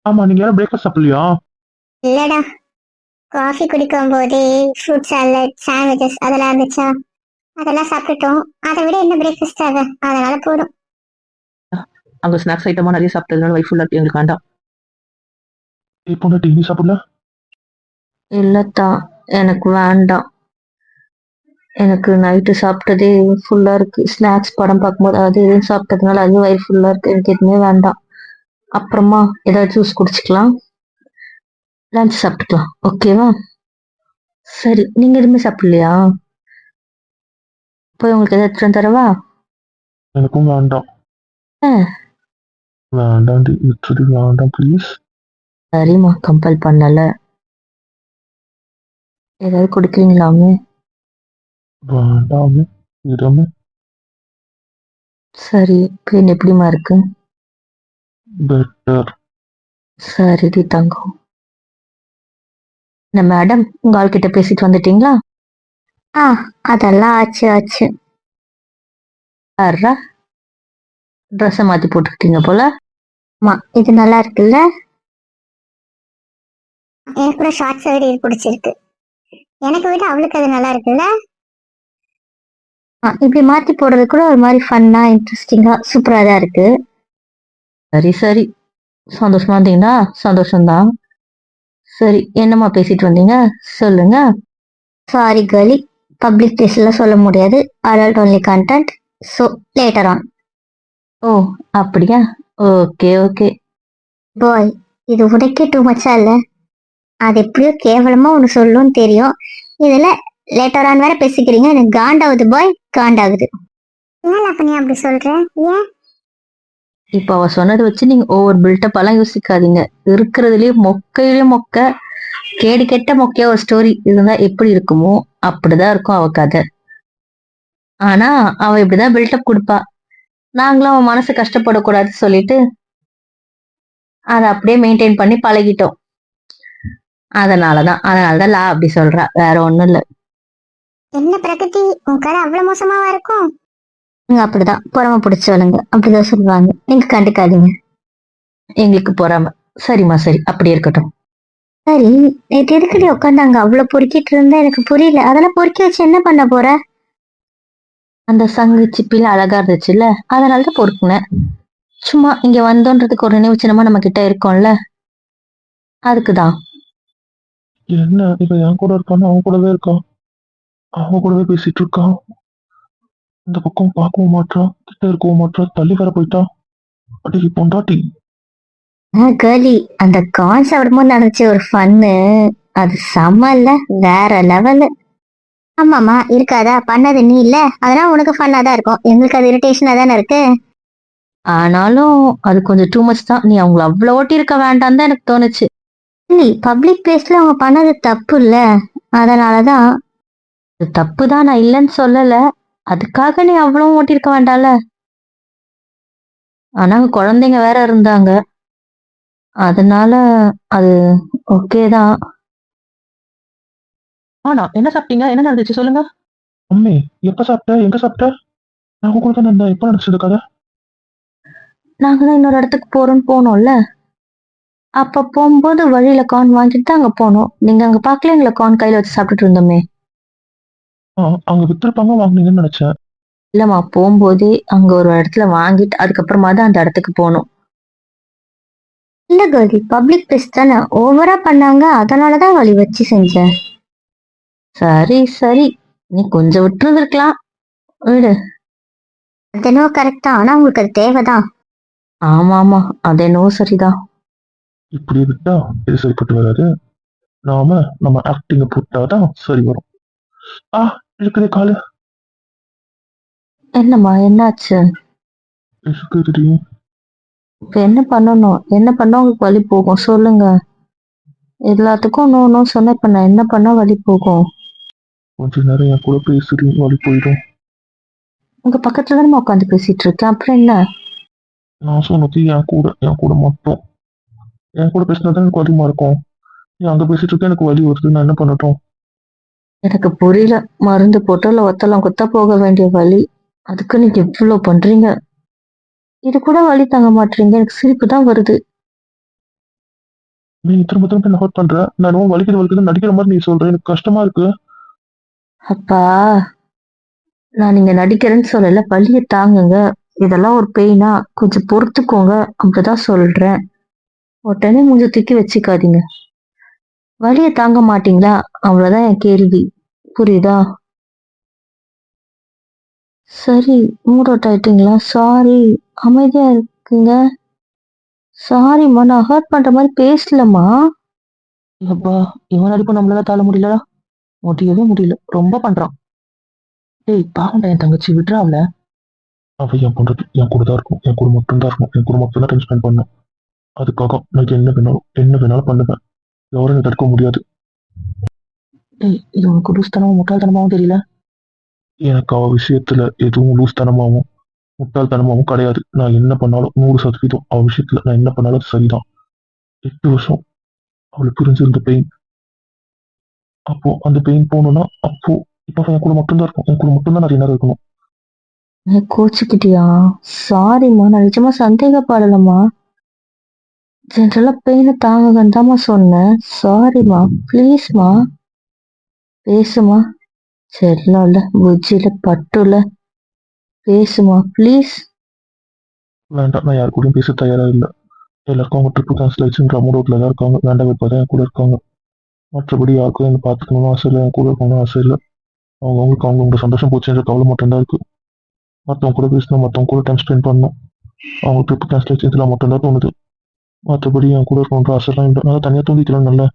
ஆமா, நீங்க யாரும் பிரேக்ஃபாஸ்ட் சாப்பிடலையா? இல்லடா, காஃபி குடிக்கும் போதே ஃப்ரூட் சாலட் சாண்ட்விச்சஸ் அதெல்லாம் இருந்துச்சா, அதெல்லாம் சாப்பிட்டுட்டோம். அதை விட என்ன பிரேக்ஃபாஸ்ட் ஆக, அதனால போதும். அங்க ஸ்நாக்ஸ் ஐட்டமா நிறைய சாப்பிட்டதுனால வயிறு ஃபுல்லா இருக்கு, எங்களுக்கு வேண்டாம். இப்போ டீ சாப்பிடல? இல்லத்தா, எனக்கு வேண்டாம். எனக்கு நைட்டு சாப்பிட்டதே ஃபுல்லா இருக்கு. ஸ்நாக்ஸ் படம் பார்க்கும்போது அது இதுன்னு சாப்பிட்டதுனால அது வயிறு ஃபுல்லா இருக்கு. எனக்கு எதுவுமே வேண்டாம். அப்புறமா ஏதாவது ஜூஸ் குடிச்சுக்கலாம், லஞ்ச் சாப்பிட்டுக்கலாம். ஓகேவா? சரி, நீங்க எதுவுமே சாப்பிடலையா? போய் உங்களுக்கு ஏதாவது எடுத்துட்டு வந்து தரவா? எனக்கும் வேண்டாம். ஆ, வேண்டாம் டி, லிட்டரலி வேண்டாம் ப்ளீஸ். சரிம்மா, கம்பல் பண்ணல. ஏதாவது குடிக்கிறீங்களாமே? வேண்டாமே, இடமே. சரி, பெயின் எப்படிம்மா இருக்கு? பெட்டர். சரிடி தங்கம். என்ன மேடம், உங்க ஆள்கிட்ட பேசிட்டு வந்துட்டீங்களா? ஆ, அதெல்லாம் ஆச்சு ஆச்சு. யாரா, ட்ரெஸ்ஸை மாத்தி போட்டுக்கிட்டீங்க போல. ஆமா, இது நல்லா இருக்குல்ல. எனக்கு கூட ஷார்ட்ஸ் விட இது பிடிச்சிருக்கு. எனக்கு விட அவளுக்கு அது நல்லா இருக்குல்ல. இப்படி மாத்தி போடுறது கூட ஒரு மாதிரி ஃபன்னா இன்ட்ரெஸ்டிங்கா சூப்பரா தான் இருக்கு. சரி சரி, சந்தோஷமா இருந்தீங்கன்னா சந்தோஷம்தான். சரி, என்னம்மா பேசிட்டு வந்தீங்க, சொல்லுங்க. சாரி கேர்ளி, பப்ளிக் பிளேஸ்ல சொல்ல முடியாது. Adult only content. So later on. Oh, அப்படியா? Okay okay. பாய், இது உனக்கே டூ மச்சா இல்ல? அது எப்படியோ கேவலமா ஒன்று சொல்லும்னு தெரியும், இதுல லேட்டர் ஆன் வேற பேசிக்கிறீங்க. எனக்கு காண்டாகுது பாய், காண்டாகுது. ஏன் அப்ப அப்படி சொல்ற? ஏன்? இப்ப அவ சொன்னதை வச்சு நீங்க ஒவ்வொரு பில்டப் எல்லாம் யோசிக்காதீங்க. இருக்கிறதுலயே மொக்கையிலே மொக்க, கேடு கெட்ட மொக்கையா ஒரு ஸ்டோரி இருந்தா எப்படி இருக்குமோ அப்படிதான் இருக்கும் அவ கதை. ஆனா அவ இப்படிதான் பில்டப் கொடுப்பா. நாங்களும் அவன் மனசு கஷ்டப்படக்கூடாதுன்னு சொல்லிட்டு அதை அப்படியே மெயின்டைன் பண்ணி பழகிட்டோம். அதனாலதான் லா அப்படி சொல்றா, வேற ஒண்ணும் இல்ல. என்ன பிரகதி, உன் கதை அவ்வளவு மோசமாவா இருக்கும்? நீங்க அப்படிதான் பொறாம பிடிச்சவளுங்க, அப்படிதான் சொல்லுவாங்க. நீங்க கண்டுக்காதீங்க. எங்களுக்கு பொறாம. சரிம்மா, சரி, அப்படி இருக்கட்டும். சரி, நேற்று எதுக்கடி உட்காந்து அங்க அவ்வளவு பொறுக்கிட்டு இருந்தா எனக்கு புரியல. அதெல்லாம் பொறுக்கி வச்சு என்ன பண்ண போற? அந்த சங்கு சிப்பில அழகா இருந்துச்சுல்ல, அதனாலதான் பொறுக்குனேன். சும்மா இங்க வந்தோன்றதுக்கு ஒரு நினைவு சின்னமா நம்ம கிட்ட இருக்கோம்ல, அதுக்குதான். என்ன இவ என் கூட இருக்கான்னு அவன் கூடவே இருக்கா, அவன் கூடவே பேசிட்டு இருக்கான். இந்த பக்கம் பார்க்கவும் மாட்டா, கிட்ட இருக்கவும் மாட்டா, தள்ளி வர போயிட்டா. அடி பொண்டாட்டி. கேர்லி, அந்த கான் சாப்பிடும்போது நடந்துச்சு ஒரு ஃபன்னு, அது செம்ம இல்ல, வேற லெவலு. ஆமாமா, இருக்காதா? பண்ணது நீ இல்ல, அதனால உனக்கு ஃபன்னா தான் இருக்கும், எங்களுக்கு அது இரிட்டேஷனா தானே இருக்கு. ஆனாலும் அது கொஞ்சம் டூ மச் தான். நீ அவங்கள அவ்வளவு ஓட்டி இருக்க வேண்டாம் தான் எனக்கு தோணுச்சு. நீ பப்ளிக் பிளேஸ்ல அவங்க பண்ணது தப்பு இல்ல, அதனாலதான். இது தப்பு தான், நான் இல்லைன்னு சொல்லல. அதுக்காக நீ அவ்வளவு ஓட்டி இருக்க வேண்டாம்ல. ஆனா அங்க குழந்தைங்க வேற இருந்தாங்க, அதனால அது ஓகே தான். ஆனா என்ன சாப்பிட்டீங்க, என்ன நடந்துச்சு சொல்லுங்க. அம்மே, எப்ப சாப்பிட்ட, எங்க சாப்பிட்ட? நான் கூட தான் இருந்தேன், எப்ப நடந்துச்சு கதை? நாங்க தான் இன்னொரு இடத்துக்கு போனோம்ல, அப்ப போகும்போது வழியில கார்ன் வாங்கிட்டு தான் அங்க போனோம். நீங்க அங்க பாக்கல, எங்களை கார்ன் கையில வச்சு சாப்பிட்டுட்டு இருந்தோமே. அங்க வித்துருப்பாங்க, வாங்குனீங்கன்னு நினைச்சேன். இல்லம்மா, போகும்போதே அங்க ஒரு இடத்துல வாங்கிட்டு அதுக்கப்புறமா தான் அந்த இடத்துக்கு போனோம். இல்ல கேர்லி, பப்ளிக் பிளேஸ் தானே, ஓவரா பண்ணாங்க, அதனாலதான் வழி வச்சு செஞ்சேன். சரி சரி, நீ கொஞ்சம் விட்டுருந்துருக்கலாம், விடு. அது என்னவோ கரெக்ட் தான், ஆனா உங்களுக்கு அது தேவைதான். ஆமா ஆமா, அது என்னவோ சரிதான். இப்படியே விட்டா இது சரிப்பட்டு வராது. நம்ம ஆக்டிங்க போட்டாதான் சரி வரும். ஆ, இருக்குது காலு. என்னம்மா, என்னாச்சு? இருக்குதுடி. இப்ப என்ன பண்ணணும், என்ன பண்ணா உங்களுக்கு வலி போகும் சொல்லுங்க. எல்லாத்துக்கும் ஒன்னும் ஒன்னும் சொன்ன, இப்ப நான் என்ன பண்ணா வலி போகும்? கொஞ்ச நேரம் என் கூட பேசுடி, வழி போயிடும். உங்க பக்கத்துல தான் உட்காந்து பேசிட்டு இருக்கேன், அப்புறம் என்ன? நான் சொன்னது என் கூட மட்டும். என் கூட பேசினாதான் எனக்கு வலிமா இருக்கும். நீ அங்க பேசிட்டு இருக்க, எனக்கு வலி வருது, நான் என்ன பண்ணட்டும்? எனக்கு புரியல. மருந்து போட்டு இல்ல ஒத்தலாம் குத்தா போக வேண்டிய வலி, அதுக்கு நீங்க இவ்வளவு பண்றீங்க. இது கூட வலி தாங்க மாட்டீங்க, எனக்கு சிரிப்பு தான் வருது. நீ திரும்ப திரும்ப என்ன ஹர்ட் பண்ற. நான் வலிக்குது நடிக்கிற மாதிரி நீ சொல்ற. எனக்கு கஷ்டமா இருக்கு. அப்பா, நான் நீங்க நடிக்கிறேன்னு சொல்லல, வலிய தாங்குங்க. இதெல்லாம் ஒரு பெயினா, கொஞ்சம் பொறுத்துக்கோங்க. அப்படிதான் சொல்றேன். உடனே மூஞ்ச தூக்கி வச்சுக்காதீங்க. வலிய தாங்க மாட்டீங்களா? அவ்வளவுதான் என் கேள்வி. புரியுதா? சரி, மூட் அவுட் ஆயிட்டீங்களா? சாரி. அமைதியா இருக்குங்க. சாரிம்மா, நான் ஹர்ட் பண்ற மாதிரி பேசலம்மா. அப்பா, இவன் நடிப்பு நம்மளால தாழ முடியல. முடியவே முடியல. ரொம்ப பண்றான். டேய், பாவம்டா என் தங்கச்சி, விட்றா அவள. அவ என் பொண்டாட்டி. என் கூட தான் இருக்கும். என் கூட மட்டும்தான் இருக்கும். என் கூட மட்டும் தான் டைம் ஸ்பெண்ட் பண்ணும். அதுக்காக நான் என்ன வேணாலும் பண்ணுவேன். யாரும் என்னை தடுக்க முடியாது. டேய், இது உனக்கு லூஸ்தனமும் முட்டாள்தனமாவும் தெரியல. எனக்கு அவ விஷயத்துல எதுவும் லூஸ்தனமாவும் முட்டாள்தனமாவும் கிடையாது. நான் என்ன பண்ணாலும் 100% அவ விஷயத்துல நான் என்ன பண்ணாலும் அது சரிதான். 8 வருஷம் அவளை பிரிஞ்சிருந்த பெயின். அப்போ அந்த பெயின் போகணும்னா அப்போ இப்போ அவ என் கூட மட்டும்தான் இருக்கும். என் கூட மட்டும்தான் நிறைய நேரம் இருக்கணும். கோச்சுக்கிட்டியா? சாரிம்மா, நான் நிஜமா சந்தேகப்படலம்மா. ஜென்ரலா பெயினை தாங்குங்கன்னு தாம்மா சொன்னேன். சாரிம்மா, ப்ளீஸ்மா. பேசுமா. செல்லம்ல, புஜ்ஜில, பட்டுல. பேசுமா, ப்ளீஸ். வேண்டாம், நான் யாரு கூடயும் பேச தயாரா இல்லை. எல்லாருக்கும் அவங்க ட்ரிப்பு கேன்சல் ஆயிடுச்சுன்ற மூடோட்டில் தான் இருக்காங்க. வேண்டாம் விருப்பம் என் கூட இருக்காங்க. மற்றபடி யாருக்கும் என்ன பார்த்துக்கணும்னு ஆசை இல்லை. என் கூட இருக்கணும்னு ஆசை இல்லை. அவங்களோட சந்தோஷம் போச்சுன்ற கவலை மட்டும்தான் இருக்கு. மற்றவங்க கூட பேசணும், மற்றவங்க கூட டைம் ஸ்பெண்ட் பண்ணணும். அவங்க ட்ரிப்பு கேன்சல் ஆயிடுச்சு இதெல்லாம் மட்டும்தான் தோணுது. மற்றபடி என் கூட இருக்கணுன்ற ஆசைலாம் இல்லை. நான் தனியாக தூங்கிக்கலாம். நல்லா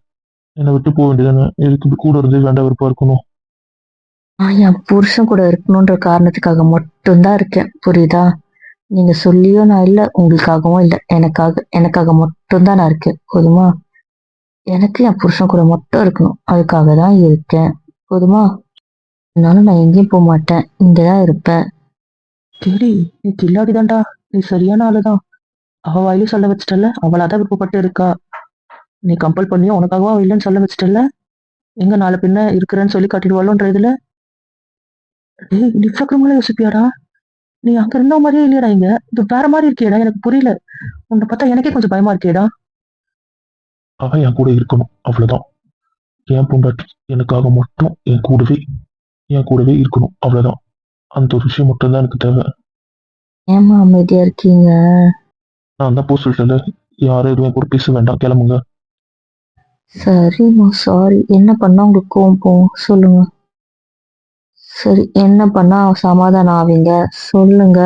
என்னை விட்டு போக வேண்டியதானே. எதுக்கு இப்படி கூட இருந்து வேண்டாம் விருப்பம் இருக்கணும். நான் என் புருஷன் கூட இருக்கணுன்ற காரணத்துக்காக மட்டும்தான் இருக்கேன். புரியுதா? நீங்க சொல்லியும் நான் இல்ல, உங்களுக்காகவும் இல்ல. எனக்காக மட்டும்தான் நான் இருக்கேன். போதுமா? எனக்கு என் புருஷன் கூட மட்டும் இருக்கணும். அதுக்காக தான் இருக்கேன். போதுமா? அதனால நான் எங்கேயும் போக மாட்டேன். இங்கதான் இருப்பேன். சரி, நீ கில்லாடிதான்டா. நீ சரியான ஆளுதான். அவ வாயிலும் சொல்ல வச்சிட்டல. அவளாதான் விருப்பப்பட்டு இருக்கா. நீ கம்பல் பண்ணியும் உனக்காகவா அவ இல்லைன்னு சொல்ல வச்சிட்டல. எங்க நாளை பின்ன இருக்கிறேன்னு சொல்லி காட்டிடுவாளோன்ற இதுல. டேய், நீ இவ்வளவு யோசிப்பியாடா? நீ அங்க இருந்த மாதிரியே இல்லையடா. இங்க இது வேற மாதிரி இருக்கியடா. எனக்கு புரியல. உன்னை பார்த்தா எனக்கே கொஞ்சம் பயமா இருக்கேடா. அவன் என் கூட இருக்கணும், அவ்வளவுதான். என் பொண்டாட்டி எனக்காக மட்டும் என் கூடவே இருக்கணும், அவ்வளவுதான். அந்த ஒரு விஷயம் மட்டும்தான் எனக்கு தேவை. ஏமா அமைதியா இருக்கீங்க? நான் தான் போ சொல்லிட்டேன்ல. யாரும் எதுவும் என் கூட பேச வேண்டாம், கிளம்புங்க. சரிம்மா, சாரி. என்ன பண்ணா உங்களுக்கு கோவம் போகும் சொல்லுங்க. சரி, என்ன பண்ணா சமாதானம் ஆவீங்க சொல்லுங்க.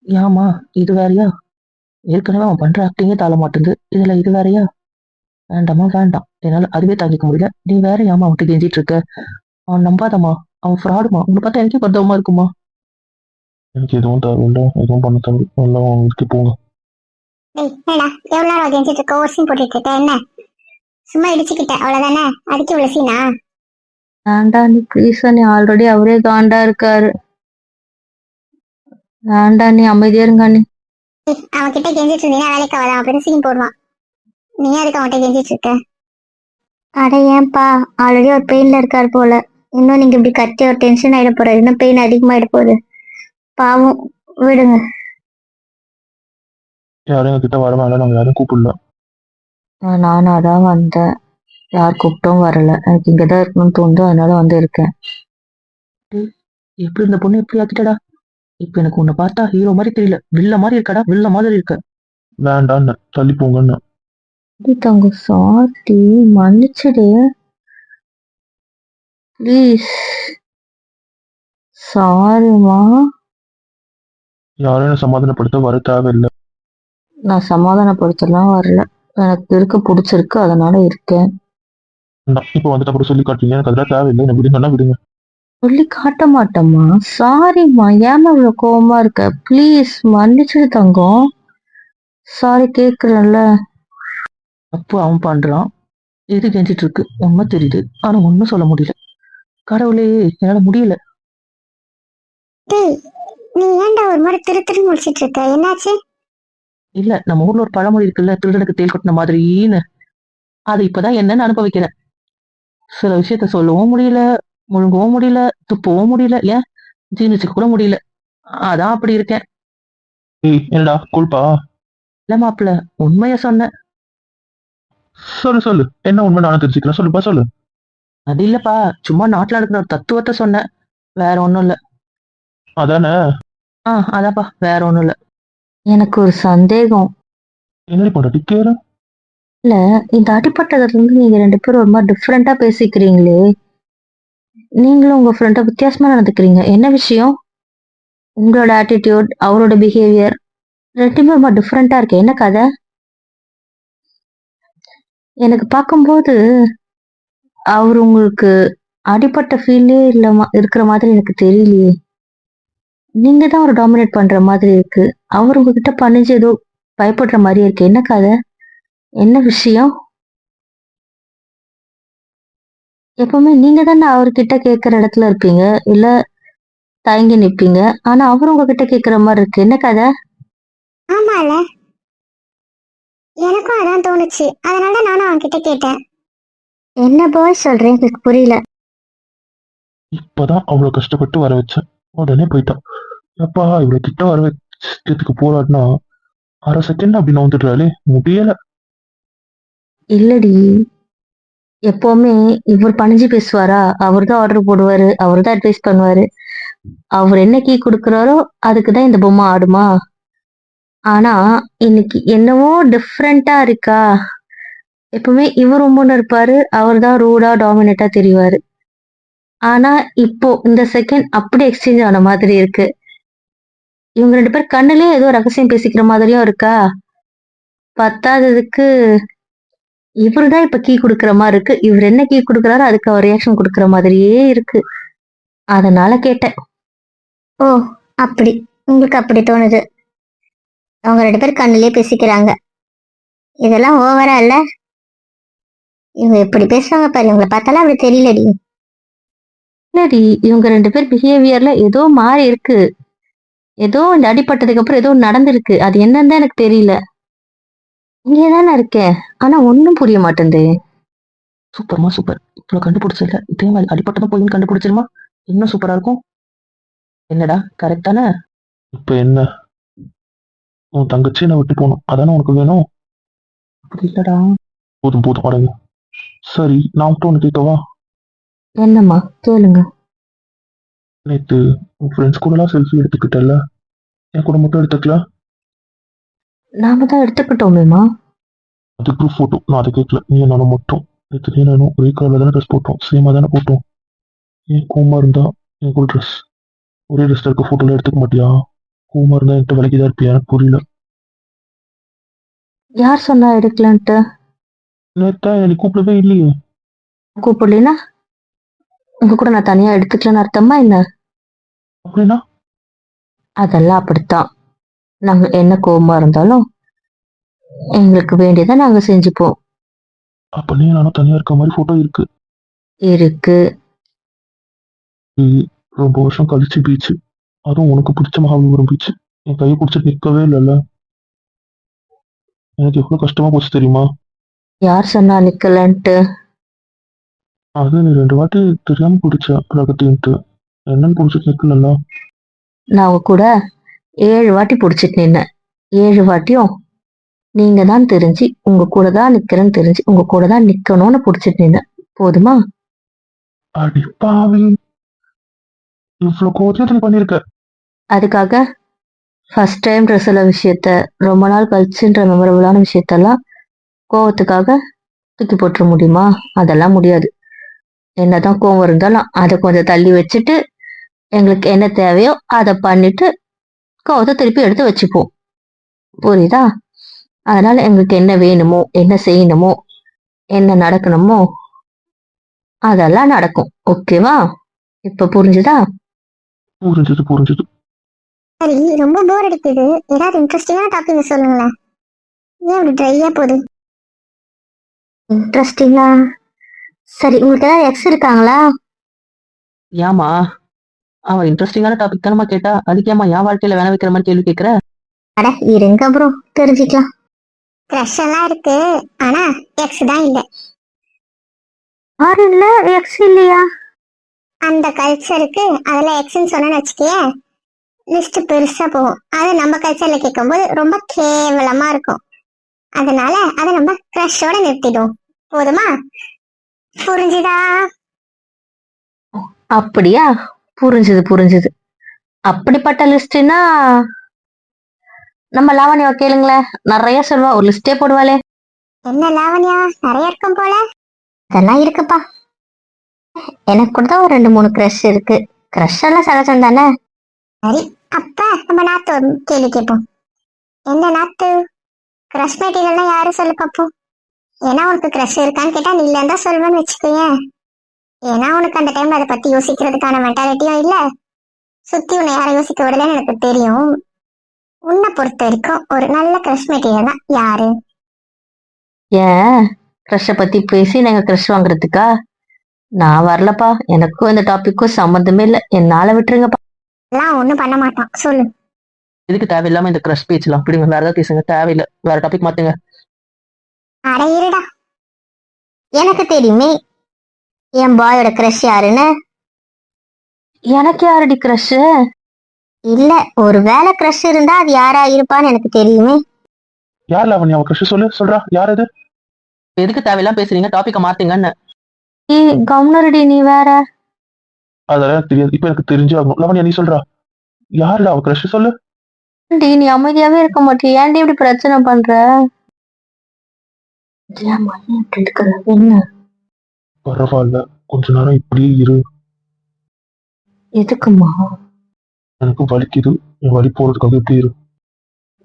ஏமா, இது வேறயா? ஏற்கனவே அவன் பண்ற ஆக்டிங்கே தாழ மாட்டேங்குது. இதுல இது வேறயா? வேண்டாமா, வேண்டாம். என்னால அதுவே தாங்கிக்க முடியல. நீ வேற ஏமா அவன்கிட்ட கெஞ்சிட்டு இருக்க? அவன் நம்பாதம்மா. அவன் ஃப்ராடுமா. உன்னை பார்த்தா எனக்கே பரிதாபமா இருக்குமா. எனக்கு எதுவும் தேவையில்லை, எதுவும் பண்ண தேவை எல்லாம் அவங்களுக்கு போங்க. ஏய் என்னடா எவ்வளவு நேரம் கெஞ்சிட்டு இருக்க ஒரு சீன் போட்டுட்டு இருக்க என்ன சும்மா இடிச்சுக்கிட்ட அவ்வளவுதானே அதுக்கு இவ்வளவு சீனா வேண்டா நீ ப்ளீஸ். நீ ஆல்ரெடி அவரே காண்டா இருக்காரு. வேண்டா நீ அமைதியா இருங்க நீ. அவன் கிட்ட கெஞ்சிட்டு இருந்தீங்கன்னா வேலைக்கு ஆகாது அப்படின்னு சீன் போடுவான் நீ அதுக்கு அவன்கிட்ட கெஞ்சிட்டு இருக்க அட ஏன்பா ஆல்ரெடி ஒரு பெயின்ல இருக்காரு போல இன்னும் நீங்க இப்படி கத்தி ஒரு டென்ஷன் ஆயிட போறாரு இன்னும் பெயின் அதிகமாயிட போகுது பாவம் விடுங்க யாரும் எங்ககிட்ட வர வேண்டாம், நாங்கள் யாரும் கூப்பிடல. நானாதான் வந்தேன். யார் கூப்பிட்டும் வரல. எனக்கு இங்கதான் இருக்கணும்னு தோணுது, அதனால வந்து இருக்கேன். டேய், எப்படி இந்த பொண்ணு எப்படி ஆக்கிட்டடா? இப்ப எனக்கு உன்னை பார்த்தா ஹீரோ மாதிரி தெரியல, வில்ல மாதிரி இருக்கடா. வில்ல மாதிரி இருக்க. வேண்டான்னு தள்ளி போங்கன்னு. தங்க சாரி, மன்னிச்சிடு ப்ளீஸ். சாரிமா. யாரும் என்ன சமாதானப்படுத்த வர தேவையில்லை. நான் சமாதானப்படுத்தலாம் வரல. எனக்கு இருக்க பிடிச்சிருக்கு, அதனால இருக்கேன். இப்போ வந்துட்டு அப்புறம் சொல்லி காட்டுறீங்க. எனக்கு அதெல்லாம் தேவையில்லை. என்ன விடுங்கன்னா விடுங்க. சொல்லி காட்ட மாட்டேம்மா. சாரிம்மா, ஏமா இவ்வளவு கோவமா இருக்க? ப்ளீஸ் மன்னிச்சிடு தங்கம். சாரி கேக்குறேன்ல. தப்பு அவன் பண்றான். எது கெஞ்சிட்டு இருக்கு உண்மை தெரியுது, ஆனா ஒண்ணும் சொல்ல முடியல. கடவுளே, என்னால முடியல. டேய் நீ ஏன்டா ஒரு மாதிரி திரு திரு முடிச்சிட்டு இருக்க என்னாச்சு இல்ல, நம்ம ஊர்ல ஒரு பழமொழி இருக்குல்ல, திருடனுக்கு தேள் கொட்டின மாதிரின்னு. அது இப்பதான் என்னன்னு அனுபவிக்கிறேன். சில விஷயத்த சொல்லவும் முடியல, முழுங்கவும் முடியல, துப்பவும் முடியல, ஏன் ஜீர்ணிச்சுக்க கூட முடியல. அதான் அப்படி இருக்கேன். ஏய் என்னடா கூழ்பா. இல்ல மாப்பிள்ள, உண்மைய சொன்னேன். சொல்லு சொல்லு, என்ன உண்மை நானும் தெரிஞ்சுக்கிறேன், சொல்லுப்பா சொல்லு. அது இல்லப்பா, சும்மா நாட்டுல நடக்கிற ஒரு தத்துவத்தை சொன்னேன், வேற ஒண்ணும் இல்ல. அதானே. அதான்ப்பா, வேற ஒண்ணும் இல்ல. எனக்கு ஒரு சந்தேகம். என்னடி பண்றது கேரு. இல்ல, இந்த அடிப்பட்டதுல இருந்து நீங்க 2 பேரும் ஒரு மாதிரி டிஃப்ரெண்டா பேசிக்கிறீங்களே. நீங்களும் உங்க ஃப்ரெண்ட வித்தியாசமா நடந்துக்கிறீங்க. என்ன விஷயம்? உங்களோட ஆட்டிடியூட், அவரோட பிஹேவியர் 2மே ரொம்ப டிஃப்ரெண்டா இருக்கு. என்ன கதை? எனக்கு பார்க்கும்போது அவர் உங்களுக்கு அடிப்பட்ட ஃபீலே இல்ல இருக்கிற மாதிரி எனக்கு தெரியலையே. நீங்க தான் ஒரு டாமினேட் பண்ற மாதிரி இருக்கு. அவர் உங்ககிட்ட பணிஞ்சு ஏதோ பயப்படுற மாதிரி இருக்கு. என்ன கதை? என்ன விஷயம்? எப்பவுமே நீங்க தானே அவர்கிட்ட கேட்கிற இடத்துல இருப்பீங்க, இல்ல தயங்கி நிப்பீங்க. ஆனா அவர் உங்ககிட்ட கேட்கிற மாதிரி இருக்கு. என்ன கதை? ஆமால, எனக்கும் அதான் தோணுச்சு. அதனால நானும் அவன்கிட்ட கேட்டேன். என்ன பாய் சொல்றேன், எனக்கு புரியல. இப்பதான் அவ்வளவு கஷ்டப்பட்டு வர வச்சேன், உடனே போயிட்டான். எப்பா இவ்வளவு கிட்ட வர வச்சதுக்கு போராடினா அரை செகண்ட் அப்படி நோந்துடுறாளே, முடியல. இல்லடி, எப்பவுமே இவர் பணிஞ்சு பேசுவாரா? அவர் தான் ஆர்டர் போடுவாரு, அவர் தான் அட்வைஸ் பண்ணுவாரு. அவர் என்ன கீ கொடுக்குறாரோ அதுக்குதான் இந்த பொம்மை ஆடுமா? ஆனா இன்னைக்கு என்னவோ டிஃப்ரெண்டா இருக்கா? எப்பவுமே இவர் உம்முன்னு இருப்பாரு, அவர் தான் ரூடா டாமினேட்டா தெரிவாரு. ஆனா இப்போ இந்த செகண்ட் அப்படி எக்ஸ்சேஞ்ச் ஆன மாதிரி இருக்கு. இவங்க 2 பேர் கண்ணுலயே ஏதோ ரகசியம் பேசிக்கிற மாதிரியும் இருக்கா? பத்தாததுக்கு இவரு தான் இப்ப கீ குடுக்குற மாதிரி இருக்கு. இவர் என்ன கீ குடுக்குறாரோ அதுக்கு அவர் ரியாக்ஷன் குடுக்குற மாதிரியே இருக்கு. அதனால கேட்டேன். ஓ, அப்படி உங்களுக்கு அப்படி தோணுது. அவங்க 2 பேரும் கண்ணிலே பேசிக்கிறாங்க. இதெல்லாம் ஓவரா இல்ல? இவங்க எப்படி பேசுவாங்க பாரு, இவங்களை பார்த்தாலும் அப்படி தெரியலடி. இல்லடி, இவங்க 2 பேர் பிஹேவியர்ல ஏதோ மாறி இருக்கு. ஏதோ இந்த அடிபட்டதுக்கு அப்புறம் ஏதோ நடந்திருக்கு. அது என்னன்னு தான் எனக்கு தெரியல. இங்கே தானே இருக்கேன், ஆனா ஒண்ணும் புரிய மாட்டேங்குது. சூப்பர்மா சூப்பர், இவ்வளவு கண்டுபிடிச்சிருக்க. இதே மாதிரி அடிப்பட்டதும் போய் கண்டுபிடிச்சிருமா, இன்னும் சூப்பரா இருக்கும். என்னடா, கரெக்ட் தானே? இப்ப என்ன, உன் தங்கச்சி நான் விட்டு போகணும் அதானே உனக்கு வேணும்? அப்படி இல்லடா. போதும் போதும் அடங்கு. சரி நான் மட்டும் ஒன்று கேட்கவா? என்னம்மா, கேளுங்க. நேத்து உன் ஃப்ரெண்ட்ஸ் கூடலாம் செல்ஃபி எடுத்துக்கிட்டல, என் கூட மட்டும் எடுத்துக்கல? நாம தான் எடுத்துக்கிட்டோமேமா. அது ப்ரூஃப் ஃபோட்டோ, நான் அதை கேட்கல. நீ நானும் மட்டும் நேற்று நீ நானும் ஒரே கலர்ல தானே ட்ரெஸ் போட்டோம், சேமா தானே போட்டோம். ஏன் கோமா இருந்தா என் கூட ட்ரெஸ் ஒரே ட்ரெஸ்ல இருக்க ஃபோட்டோல எடுத்துக்க மாட்டியா? கோமா இருந்தா என்கிட்ட விலைக்கு தான் இருப்பியா? எனக்கு புரியல. யார் சொன்னா எடுக்கலன்ட்டு? நேத்தா என்னை கூப்பிடவே இல்லையே. கூப்பிடலனா உங்க கூட நான் தனியா எடுத்துக்கலன்னு அர்த்தமா என்ன? அப்படின்னா அதெல்லாம் அப்படித்தான். நாங்க என்ன கோவமா இருந்தாலும் எங்களுக்கு வேண்டியதை நாங்க செஞ்சுப்போம். அப்ப நீ நானும் தனியா இருக்க மாதிரி ஃபோட்டோ இருக்கு. இருக்கு. இது ரொம்ப வருஷம் கழிச்சு பீச், அதுவும் உனக்கு பிடிச்ச மகாபலிபுரம் பீச். என் கையை பிடிச்சிட்டு நிற்கவே இல்லைல்ல, எனக்கு எவ்வளவு கஷ்டமா போச்சு தெரியுமா? யார் சொன்னா நிக்கலன்ட்டு? அது நீ 2 வாட்டி தெரியாம பிடிச்ச ரகத்தின்ட்டு, என்னன்னு பிடிச்சிட்டு நிக்கல. நான் உங்க கூட 7 வாட்டி புடிச்சிட்டு நின்னேன். 7 வாட்டியும் நீங்க தான் தெரிஞ்சு உங்க கூட தான் நிக்கிறேன்னு தெரிஞ்சு உங்க கூட தான் நிக்கணும்னு புடிச்சிட்டு நின்னேன். போதுமா? அடி பாவி, இவ்வளவு கோவத்தையும் நீ பண்ணிருக்க. அதுக்காக ஃபர்ஸ்ட் டைம்ன்ற சில விஷயத்த, ரொம்ப நாள் கழிச்சுன்ற மெமரபிளான விஷயத்தெல்லாம் கோவத்துக்காக தூக்கி போட்டுற முடியுமா? அதெல்லாம் முடியாது. என்னதான் கோவம் இருந்தாலும் அதை கொஞ்சம் தள்ளி வச்சுட்டு எங்களுக்கு என்ன தேவையோ அதை பண்ணிட்டு கோவத்தை திருப்பி எடுத்து வச்சுப்போம். புரியுதா? அதனால எங்களுக்கு என்ன வேணுமோ, என்ன செய்யணுமோ, என்ன நடக்கணுமோ அதெல்லாம் நடக்கும். ஓகேவா? இப்ப புரிஞ்சுதா? புரிஞ்சது புரிஞ்சது. சரி, ரொம்ப போர் அடிக்குது. ஏதாவது இன்ட்ரெஸ்டிங்கான டாபிக் சொல்லுங்களேன். ஏன் இப்படி ட்ரையா போகுது? இன்ட்ரெஸ்டிங்கா? சரி, உங்களுக்கு ஏதாவது எக்ஸ் இருக்காங்களா? ஏமா, அவன் இன்ட்ரெஸ்டிங்கான டாபிக் தானமா கேட்டா, அதுக்கேமா என் வாழ்க்கையில வேண வைக்கிற மாதிரி கேள்வி கேட்கிற? அட இருங்க ப்ரோ, தெரிஞ்சுக்கலாம். க்ரஷ் எல்லாம் இருக்கு, ஆனா எக்ஸ் தான் இல்ல. யாரு இல்ல? எக்ஸ் இல்லையா? அந்த கல்ச்சருக்கு அதெல்லாம் எக்ஸ்ன்னு சொன்னு வச்சுக்கிய, லிஸ்ட் பெருசா போகும். அது நம்ம கல்ச்சர்ல கேட்கும்போது ரொம்ப கேவலமா இருக்கும். அதனால அதை நம்ம கிரஷோட நிறுத்திடுவோம். போதுமா? புரிஞ்சுதா? அப்படியா? புரிஞ்சுது புரிஞ்சுது. அப்படிப்பட்ட லிஸ்ட்னா நம்ம லாவண்யாவை கேளுங்களேன், நிறைய சொல்வா, ஒரு லிஸ்டே போடுவாளே. என்ன லாவண்யா, நிறைய இருக்கும் போல. அதெல்லாம் இருக்குப்பா. எனக்கு கூட தான் ஒரு 2-3 கிரஷ் இருக்கு. கிரஷ் எல்லாம் சகஜம் தானே. சரி, அப்ப நம்ம நாத்து ஒரு கேள்வி கேட்போம். என்ன நாத்து, கிரஷ் மெட்டீரியல்லாம் யாரு சொல்லு பாப்போம். ஏன்னா உனக்கு கிரஷ் இருக்கான்னு கேட்டா நீ இல்லைன்னு தான் சொல்வேன்னு வச்சுக்கோயேன். ஏன்னா உனக்கு அந்த டைம்ல அதை பத்தி யோசிக்கிறதுக்கான மென்டாலிட்டியும் இல்ல, சுத்தி உன்னை யாரை யோசிக்க விடலன்னு எனக்கு தெரியும். உன்னை பொறுத்த வரைக்கும் ஒரு நல்ல கிரஷ் மெட்டீரியல்னா யாரு? ஏன் கிரஷை பத்தி பேசி நாங்க கிரஷ் வாங்குறதுக்கா? நான் வரலப்பா, எனக்கும் இந்த டாபிக்கும் சம்மந்தமே இல்லை, என்னால விட்டுருங்கப்பா. எல்லாம் ஒண்ணும் பண்ண மாட்டான், சொல்லு. இதுக்கு தேவையில்லாம இந்த கிரஷ் பேச்சலாம் அப்படிங்க, வேற ஏதாவது பேசுங்க, தேவையில்லை, வேற டாபிக் மாத்துங்க. அட இருடா, எனக்கு தெரியுமே என் பாயோட கிரஷ் யாருன்னு. எனக்கு யாரடி கிரஷ்? இல்ல, ஒரு வேலை கிரஷ் இருந்தா அது யாரா இருப்பான்னு எனக்கு தெரியுமே. யார் லாவண்யா அவ கிரஷ் சொல்றா, யார் அது? எதுக்கு தேவையில்லாம பேசுறீங்க, டாபிக்க மாத்துங்கன்னு. கவுனரடி நீ வேற. அதெல்லாம் எனக்கு தெரியாது, இப்ப எனக்கு தெரிஞ்சு ஆகணும். லாவண்யா நீ சொல்றா, யாருடா அவ கிரஷ் சொல்லு. நீ அமைதியாவே இருக்க மாட்டியா, ஏன்டி இப்படி பிரச்சனை பண்ற? என்ன பரவாயில்ல, கொஞ்ச நேரம் இப்படியே இரு. எதுக்குமா? எனக்கு வலிக்குது, என் வலி போறதுக்காக இப்படி இரு.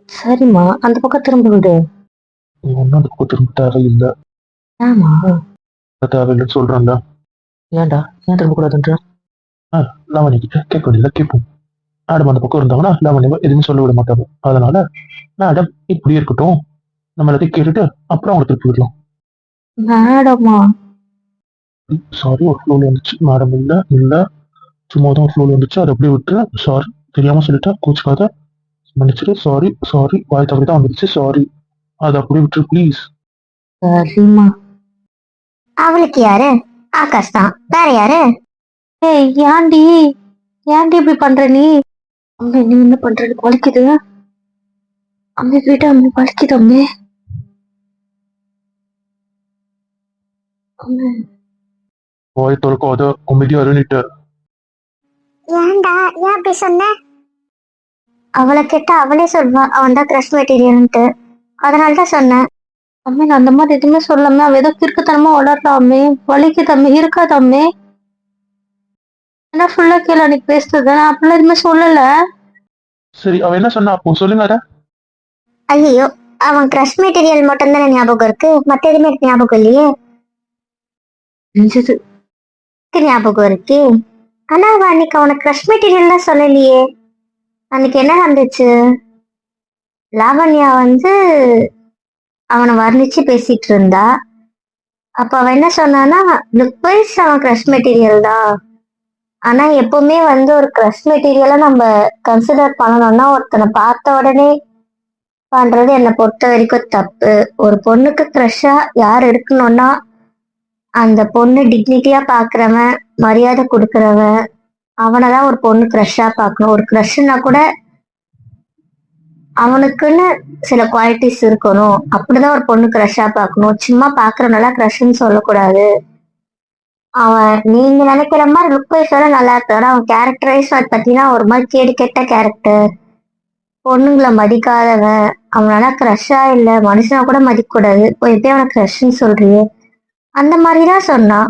சரிம்மா, அந்த பக்கம் திரும்ப விடு. நீ ஒன்னும் அந்த பக்கம் திரும்ப தேவையில்லை. ஆமா, தேவையில்லைன்னு சொல்றேன்ல. ஏன்டா, ஏன் திரும்ப கூடாதுன்ற? லாவண்யா கிட்ட கேட்க வேண்டியதை கேட்போம். மேடம் அந்த பக்கம் இருந்தாங்கன்னா லாவண்யாவை எதுவுமே சொல்ல விட மாட்டாங்க. அதனால மேடம் இப்படியே இருக்கட்டும், நம்ம எல்லாத்தையும் கேட்டுட்டு அப்புறம் அவங்க திருப்பி விடலாம். மேடமா? சாரி, ஒரு ஃப்ளோல வந்துச்சு. மேடம் இல்ல இல்ல, சும்மா தான் ஃப்ளோல வந்துச்சு, அதை அப்படியே விட்டு. சாரி, தெரியாம சொல்லிட்டா, கோச்சுக்காத, மன்னிச்சிரு. சாரி சாரி, வாய் தவறி தான் வந்துருச்சு, சாரி, அதை அப்படியே விட்டுரு ப்ளீஸ். சரிம்மா. அவளுக்கு யாரு? ஆகாஷ் தான், வேற யாரு? ஏய், ஏன்டி ஏன்டி இப்படி பண்ற நீ? அம்மே, நீ என்ன பண்றது? வலிக்குது அம்மே, வீட்டு அம்மே, வலிக்குது அம்மே. அம்மே, வாய் திறக்காத, அமைதியா இருந்துட்டு. ஏன்டா, ஏன் அப்படி சொன்ன? அவளை கேட்டா அவளே சொல்வா அவன் தான் கிரஷ் மெட்டீரியல்ன்ட்டு. அதனாலதான் சொன்னேன். அம்மே, நான் அந்த மாதிரி எதுவுமே சொல்லாம அவ ஏதோ கிறுக்குத்தனமா வளர்றாமே, வலிக்குது அம்மே, இருக்காது அம்மே. ஏன்னா ஃபுல்லா கேள அன்னைக்கு பேசுறது, நான் அப்படிலாம் எதுவுமே சொல்லல. சரி, அவ என்ன சொன்னா அப்போ சொல்லுங்க அத. ஐயோ, அவன் கிரஷ் மெட்டீரியல் மட்டும் தானே ஞாபகம் இருக்கு, மத்த எதுவுமே எனக்கு ஞாபகம் இல்லையே. தெரிஞ்சது. ஞாபகம் இருக்கு, ஆனா அவ அன்னைக்கு அவனுக்கு கிரஷ் மெட்டீரியல்லாம் சொல்லலையே. அன்னைக்கு என்ன நடந்துச்சு? லாவண்யா வந்து அவனை வர்ணிச்சு பேசிட்டு இருந்தா. அப்ப அவன் என்ன சொன்னான்னா, லுக் வைஸ் அவன் கிரஷ் மெட்டீரியல் தான். ஆனா எப்பவுமே வந்து ஒரு கிரஷ் மெட்டீரியலை நம்ம கன்சிடர் பண்ணணும்னா ஒருத்தனை பார்த்த உடனே பண்றது என்னை பொறுத்த வரைக்கும் தப்பு. ஒரு பொண்ணுக்கு கிரஷா யார் இருக்கணும்னா அந்த பொண்ணு டிக்னிட்டியா பாக்குறவன், மரியாதை கொடுக்கறவன், அவனைதான் ஒரு பொண்ணு கிரஷா பார்க்கணும். ஒரு கிரஷ்னா கூட அவனுக்குன்னு சில குவாலிட்டிஸ் இருக்கணும், அப்படிதான் ஒரு பொண்ணு கிரஷா பார்க்கணும். சும்மா பாக்குறவனால கிரஷ்ன்னு சொல்லக்கூடாது. அவன் நீங்க நினைக்கிற மாதிரி லுக் வைஸோட நல்லா இருக்காரு, அவன் கேரக்டர் வைஸ் பார்த்தீங்கன்னா ஒரு மாதிரி கேடு கெட்ட கேரக்டர், பொண்ணுங்களை மதிக்காதவன், அவனால கிரஷா இல்ல மனுஷனா கூட மதிக்க கூடாது, போய் எப்படி அவனை கிரஷ்ன்னு சொல்றியே, அந்த மாதிரிதான் சொன்னான்.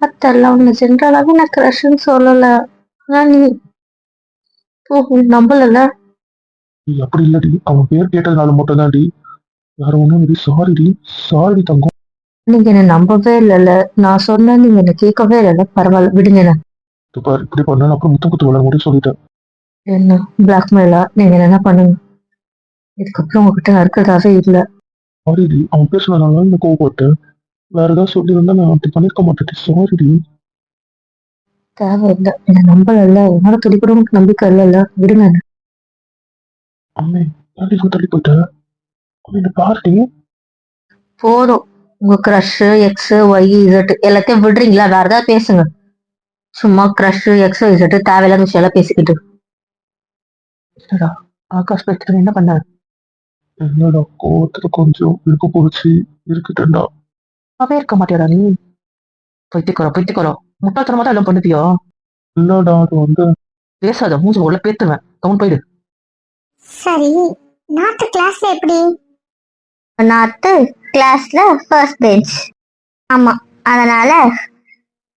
அதெல்லாம் ஒண்ணு ஜென்ரலாவே நான் கிரஷ்ன்னு சொல்லல. ஆனா நீ நம்பலல. நீ அப்படி இல்லடி, அவன் பேர் கேட்டதுனால மட்டும் தான் டி, வேற ஒண்ணும் டி. சாரி டி, சாரி தங்கம். நீங்க என்ன நம்பவே இல்லைல்ல, நான் சொன்னா நீங்க என்ன கேட்கவே இல்லைல்ல, பரவாயில்ல விடுங்க. என்ன இப்படி பண்ண அப்புறம் முத்தம் குத்து விளையாட முடியும் சொல்லிட்டேன். என்ன பிளாக்மெயிலா? நீங்க என்ன பண்ணுங்க, இதுக்கப்புறம் உங்ககிட்ட நடக்கிறதாவே இல்லை. சாரி டி, அவன் பேசுனதுனால நான் கோவப்பட்டேன். வேற ஏதாவது சொல்லியிருந்தா நான் அப்படி பண்ணிருக்க மாட்டேன். சாரி டி. தேவையில்லை, என்ன நம்பல, என்னோட துளி கூட உங்களுக்கு நம்பிக்கை இல்லைல்ல, விடுங்க. என்ன அம்மே, ஏன்டி இவ்வளவு தள்ளி போயிட்ட? என்ன பாருடி. போதும், உங்க கிரஷ் எக்ஸ் ஒய் இசட் எல்லாத்தையும் விடுறீங்களா? வேற ஏதாவது பேசுங்க. சும்மா கிரஷ் எக்ஸ் இசட் தேவையில்லாத விஷயம் எல்லாம் பேசிக்கிட்டு. ஆகாஷ் பேசிட்டு என்ன பண்ண? என்னடா கோவத்துல கொஞ்சம் இருக்க போச்சு, இருக்கட்டேன்டா. அவவே இருக்க மாட்டியாடா நீ? பைத்தியக்காரா முட்டாள்தனமா தான் எல்லாம் பண்ணுதியா? இல்லடா அது வந்து பேசாத, மூஞ்சி உள்ள பேத்துவேன். கவுன் போயிடு. சரி, நாத்து கிளாஸ்ல எப்படி? நாத்து கிளாஸ்ல ஃபர்ஸ்ட் பெஞ்ச். ஆமா, அதனால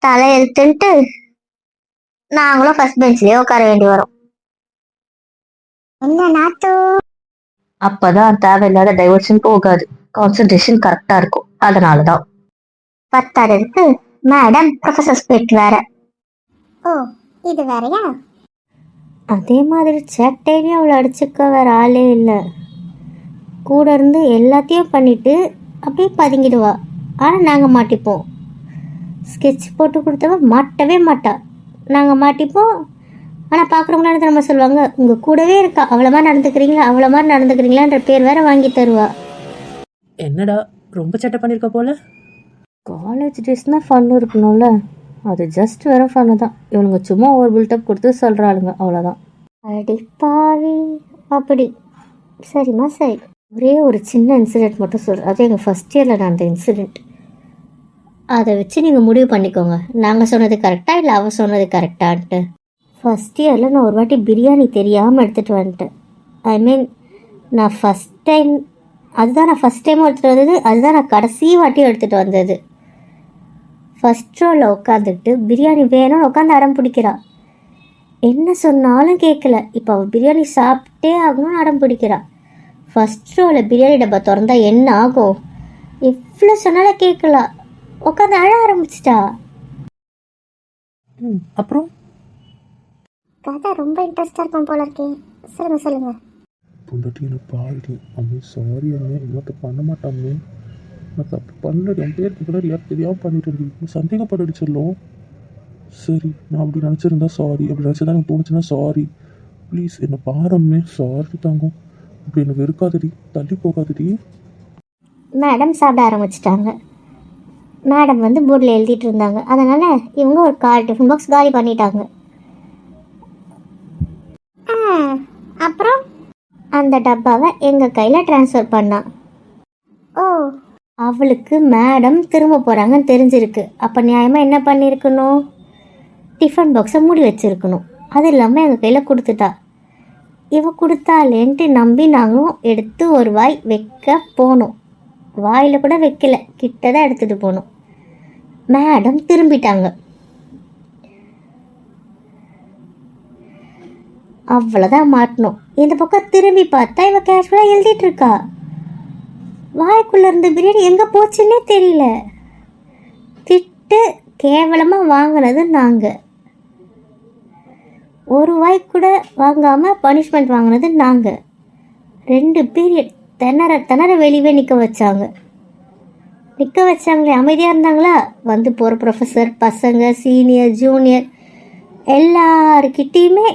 தலையெழுத்துன்ட்டு நாங்களும் ஃபர்ஸ்ட் பெஞ்ச்லயே உட்கார வேண்டி வரும். என்ன நாத்து? அப்பதான் தேவையில்லாத டைவர்ஷன் போகாது, கான்சென்ட்ரேஷன் கரெக்டா இருக்கும். அதனாலதான். பத்தாததுக்கு மேடம் ப்ரொஃபசர் ஸ்பிரிட் வேற. ஓ, இது வேறயா? அதே மாதிரி சேட்டையிலையும் அவளை அடிச்சுக்க வேற ஆளே இல்லை. கூட இருந்து எல்லாத்தையும் பண்ணிட்டு அப்படியே பதுங்கிடுவா. ஆனால் நாங்கள் மாட்டிப்போம். ஸ்கெட்ச் போட்டு கொடுத்தவ மாட்டவே மாட்டா. நாங்கள் மாட்டிப்போம். ஆனால் பார்க்குறவங்களால நம்ம சொல்லுவாங்க, உங்கள் கூடவே இருக்கா, அவ்வளோ மாதிரி நடந்துக்கிறீங்களா, அவ்வளோ மாதிரி நடந்துக்கிறீங்களான்ற பேர் வேற வாங்கி தருவா. என்னடா ரொம்ப சேட்டை பண்ணிருக்க போல. காலேஜ் டேஸ்னால் ஃபன்னு இருக்கணும்ல, அது ஜஸ்ட் வேற ஃபன்னு தான். இவனுங்க சும்மா ஒரு பில்டப் கொடுத்து சொல்கிறாளுங்க, அவ்வளோதான். அடி பாவி. அப்படி சரிம்மா சரி. ஒரே ஒரு சின்ன இன்சிடெண்ட் மட்டும் சொல்கிறேன். அது எங்கள் ஃபஸ்ட் இயரில் நடந்த இன்சிடெண்ட். அதை வச்சு நீங்கள் முடிவு பண்ணிக்கோங்க, நாங்கள் சொன்னது கரெக்டாக இல்லை அவள் சொன்னது கரெக்டான்ட்டு. ஃபஸ்ட் இயரில் நான் ஒரு வாட்டி பிரியாணி தெரியாமல் எடுத்துகிட்டு வந்துட்டேன். ஐ மீன், நான் ஃபஸ்ட் டைம் எடுத்துகிட்டு வந்தது, அதுதான் நான் கடைசி வாட்டியும் எடுத்துகிட்டு வந்தது. ஃபஸ்ட் ரோவில் உட்காந்துட்டு பிரியாணி வேணும்னு உட்காந்து அடம் பிடிக்கிறா. என்ன சொன்னாலும் கேட்கல. இப்போ அவள் பிரியாணி சாப்பிட்டே ஆகணும்னு அடம் பிடிக்கிறா. ஃபஸ்ட் ரோவில் பிரியாணி டப்பா திறந்தா என்ன ஆகும்? எவ்வளோ சொன்னாலும் கேட்கல, உட்காந்து அழ ஆரம்பிச்சிட்டா. அப்புறம் கதை ரொம்ப இன்ட்ரெஸ்டாக இருக்கும் போல இருக்கே. சொல்லுங்க. பொண்டாட்டி எனக்கு பாருடி அம்மே, சாரி அம்மே, இன்னொருத்த பண்ண மாட்டாமே, நான் தப்பு பண்ணடி, என் பேருக்கு கூட யார் தெரியாமல் பண்ணிட்டு சந்தேகப்பட்டு சொல்லும். சரி, நான் அப்படி நினச்சிருந்தா சாரி, அப்படி நினச்சதான் எனக்கு தோணுச்சுன்னா சாரி, ப்ளீஸ் என்னை பாரம்மே, சாரி தாங்கும், அப்படி எனக்கு வெறுக்காதடி, தள்ளி போகாதடி. மேடம் சாப்பிட ஆரம்பிச்சிட்டாங்க. மேடம் வந்து போர்டில் எழுதிட்டு இருந்தாங்க. அதனால் இவங்க ஒரு டிஃபன் பாக்ஸ் காலி பண்ணிட்டாங்க. அப்புறம் அந்த டப்பாவை எங்கள் கையில் ட்ரான்ஸ்ஃபர் பண்ணான். ஓ, அவளுக்கு மேடம் திரும்ப போகிறாங்கன்னு தெரிஞ்சிருக்கு. அப்போ நியாயமாக என்ன பண்ணியிருக்கணும்? டிஃபன் பாக்ஸை மூடி வச்சுருக்கணும். அது இல்லாமல் எங்கள் கையில் கொடுத்துட்டா. இவ கொடுத்தாலேன்ட்டு நம்பி நாங்களும் எடுத்து ஒரு வாய் வைக்க போனோம். வாயில் கூட வைக்கல, கிட்ட தான் எடுத்துகிட்டு போனோம். மேடம் திரும்பிட்டாங்க. அவ்வளோதான் மாட்டணும். இந்த பக்கம் திரும்பி பார்த்தா இவ கேஷுவலாக எழுதிட்டு இருக்கா. வாய்க்குள்ளே இருந்த பிரியாணி எங்கே போச்சுன்னே தெரியல. திட்டு கேவலமாக வாங்கினது நாங்கள். ஒரு வாய் கூட வாங்காமல் பனிஷ்மெண்ட் வாங்கினது நாங்கள். 2 பீரியட் திணற வெளியே நிற்க வச்சாங்களே. அமைதியாக இருந்தாங்களா? வந்து போகிற ப்ரொஃபஸர், பசங்க, சீனியர், ஜூனியர் எல்லாருக்கிட்டேயுமே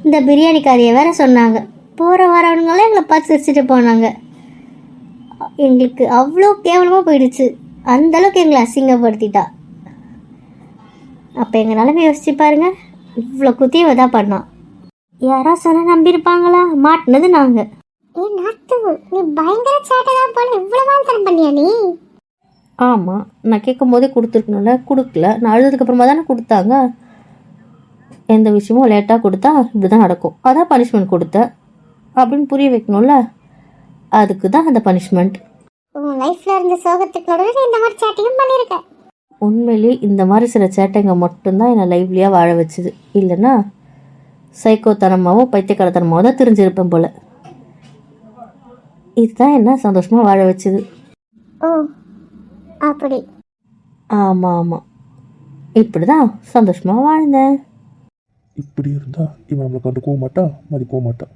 இந்த பிரியாணி கதையை வேற சொன்னாங்க. போகிற வரவனுங்களாம் எங்களை பார்த்து சிரிச்சுட்டு போனாங்க. எங்களுக்கு அவ்வளோ கேவலமாக போயிடுச்சு. அந்தளவுக்கு எங்களை அசிங்கப்படுத்திட்டா. அப்போ எங்கள் நிலைமை யோசிச்சு பாருங்க. இவ்வளோ குத்தியவை தான் பண்ணான். யாரா சொன்னால் நம்பியிருப்பாங்களா? மாட்டினது நாங்கள். நீ பயங்கர சேட்டை தான் போல. இவ்வளோ வால்தனம் பண்ணியா நீ? ஆமாம், நான் கேட்கும் போதே கொடுத்துருக்கணும்ல, கொடுக்கல. நான் அழுதுக்கு அப்புறமா தானே கொடுத்தாங்க. எந்த விஷயமும் லேட்டாக கொடுத்தா இப்படி தான் நடக்கும், அதான் பனிஷ்மெண்ட் கொடுத்த அப்படின்னு புரிய வைக்கணும்ல. அதுக்கு தான் அந்த பனிஷ்மெண்ட். உன் லைஃப்பில் இருந்த சோகத்துக்கு இந்த மாதிரி சேட்டையும் பண்ணியிருக்கேன். உண்மையிலேயே இந்த மாதிரி சில சேட்டைங்க மட்டும்தான் என்னை லைவ்லியாக வாழ வச்சுது. இல்லைன்னா சைக்கோத்தனமாகவும் பைத்தியக்காரத்தனமாகவும் தான் தெரிஞ்சிருப்பேன் போல். இதுதான் என்ன சந்தோஷமாக வாழ வச்சுது. ஓ, அப்படி. ஆமாம், இப்படி தான் சந்தோஷமாக வாழ்ந்தேன். இப்படி இருந்தா இவன் நம்மளை கண்டுக்கவும் மாட்டா, மதிக்கவும் மாட்டா.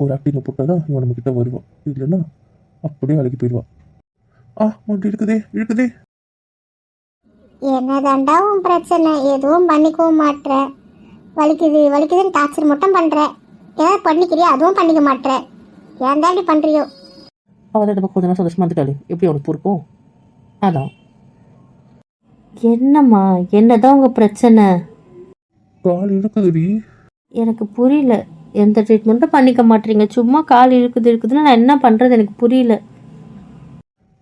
ஒரு ஆக்டிங்கை போட்டால் தான் இவன் நம்மக்கிட்ட வருவான். இல்லைன்னா அப்படியே அழகி போயிடுவான். ஒன்று இருக்குதே. என்னதாண்டா உன் பிரச்சனை? எதுவும் பண்ணிக்கவும் மாட்ற. வலிக்குதுன்னு டார்ச்சர் மட்டும் பண்ற. ஏதாவது பண்ணிக்கிறியா? அதுவும் பண்ணிக்க மாட்ற. ஏன் தான் இப்படி பண்றியோ? அவள் தான் கொஞ்ச நேரம் சந்தோஷமா இருந்துட்டாளே, எப்படி அவனுக்கு பொறுக்கும்? அதான். என்னம்மா, என்னதான் உங்க பிரச்சனை? கால் இருக்குதுடி. எனக்கு புரியல. எந்த ட்ரீட்மெண்ட்டும் பண்ணிக்க மாட்டீங்க. சும்மா கால் இருக்குதுன்னா நான் என்ன பண்ணுறது எனக்கு புரியல.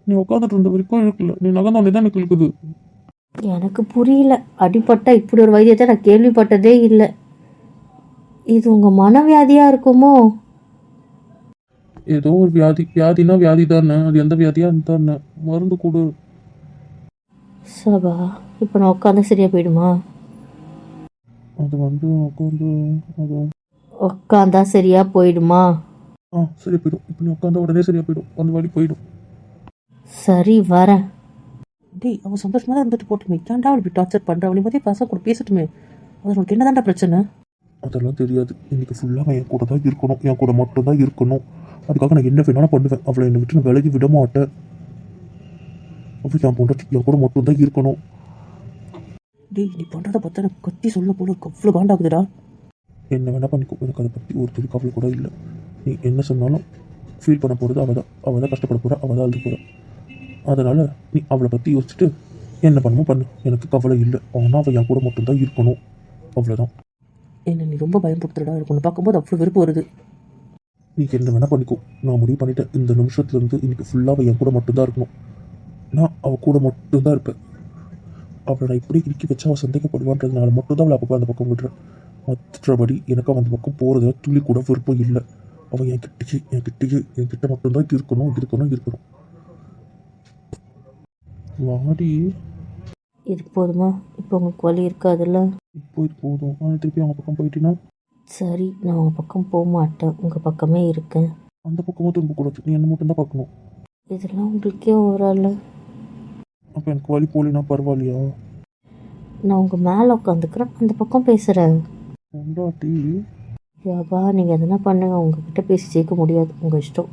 நீ உட்காந்துட்டு இருந்த வரைக்கும் இருக்குல்ல, நீ நகர்ந்தோடனே தான் எனக்கு இருக்குது. எனக்கு புரியல. அடிபட்டா இப்படி ஒரு வைத்தியத்தை நான் கேள்விப்பட்டதே இல்லை. இது உங்கள் மனவியாதியாக இருக்குமோ? ஏதோ ஒரு வியாதினா வியாதி தானே, அது எந்த வியாதியாக இருந்தானே, மருந்து கொடு. சபா, இப்போ நான் உட்காந்தா சரியாக போயிடுமா? அது உட்காந்து அது உட்காந்தா சரியாக போயிடுமா? சரியா போயிடும். இப்போ நீ உட்காந்தா உடனே சரியா போயிடும், அந்த வழி போயிடும். சரி வரேன். டேய், அவள் சந்தோஷமாக தான் இருந்துட்டு போட்டுமே, ஏன்டா அவள் இப்படி டார்ச்சர் பண்ணுற? அவளை பற்றி பசங்க கூட பேசட்டுமே. அது உனக்கு என்னதான்டா பிரச்சனை? அதெல்லாம் தெரியாது. இன்னைக்கு ஃபுல்லாக என் கூட தான் இருக்கணும், என் கூட மட்டும் தான் இருக்கணும். அதுக்காக நான் என்ன வேணாலும் பண்ணுவேன். அவளை என்னை விட்டு நான் விலகி விட மாட்டேன். அப்படி என் பொண்டாட்டி என் கூட மட்டும் தான் இருக்கணும். டேய், நீ பண்ணுறத பார்த்தா எனக்கு கத்தி சொல்ல போல அவ்வளோ காண்டாகுதுடா. என்ன வேணா பண்ணிக்கோ, எனக்கு அதை பற்றி ஒரு துளி கவலை கூட இல்லை. நீ என்ன சொன்னாலும் ஃபீல் பண்ண போகிறது அவள் தான் கஷ்டப்பட போகிறா, அவள் தான் அழுது போகிறா. அதனால் நீ அவளை பற்றி யோசிச்சுட்டு என்ன பண்ணணும் பண்ணு, எனக்கு கவலை இல்லை. ஆனால் அவள் என் கூட மட்டும்தான் இருக்கணும், அவ்வளோதான். என்ன நீ ரொம்ப பயன்படுத்துறடா. எனக்கு ஒன்று பார்க்கும்போது அவ்வளோ வெறுப்பு வருது. நீ என்ன வேணா பண்ணிக்கோ, நான் முடிவு பண்ணிட்டேன். இந்த நிமிஷத்துலேருந்து இன்னைக்கு ஃபுல்லாக அவள் என் கூட மட்டும்தான் இருக்கணும். நான் அவள் கூட மட்டும்தான் இருப்பேன். அவளை நான் இப்படி இறுக்கி வச்சு அவள் சந்தேகப்படுவான்றதுனால மட்டும்தான் அவளை அப்பப்போ அந்த பக்கம் விடுறேன். மற்றபடி எனக்கு அவன் அந்த பக்கம் போகிறதுல துளி கூட விருப்பம் இல்லை. அவள் என்கிட்ட மட்டும்தான் இருக்கணும். வாடி, இது போதுமா? இப்போ உங்களுக்கு வலி இருக்காதுல்ல? இப்போ இது போதும். ஆனால் திருப்பி அவங்க பக்கம் போயிட்டீங்கன்னா சரி, நான் உங்கள் பக்கம் போக மாட்டேன், உங்கள் பக்கமே இருக்கேன். அந்த பக்கமும் திரும்பக்கூடாது, நீ என்ன மட்டும்தான் பார்க்கணும். இதெல்லாம் உங்களுக்கே ஓவரால. அப்போ எனக்கு வலி போலினா பரவாயில்லையா? நான் உங்கள் மேலே உட்காந்துக்கிறேன், அந்த பக்கம் பேசுகிறேன். பொண்டாட்டி யாபா, நீங்கள் எதனா பண்ணுங்க, உங்ககிட்ட பேசி ஜெயிக்க முடியாது, உங்கள் இஷ்டம்.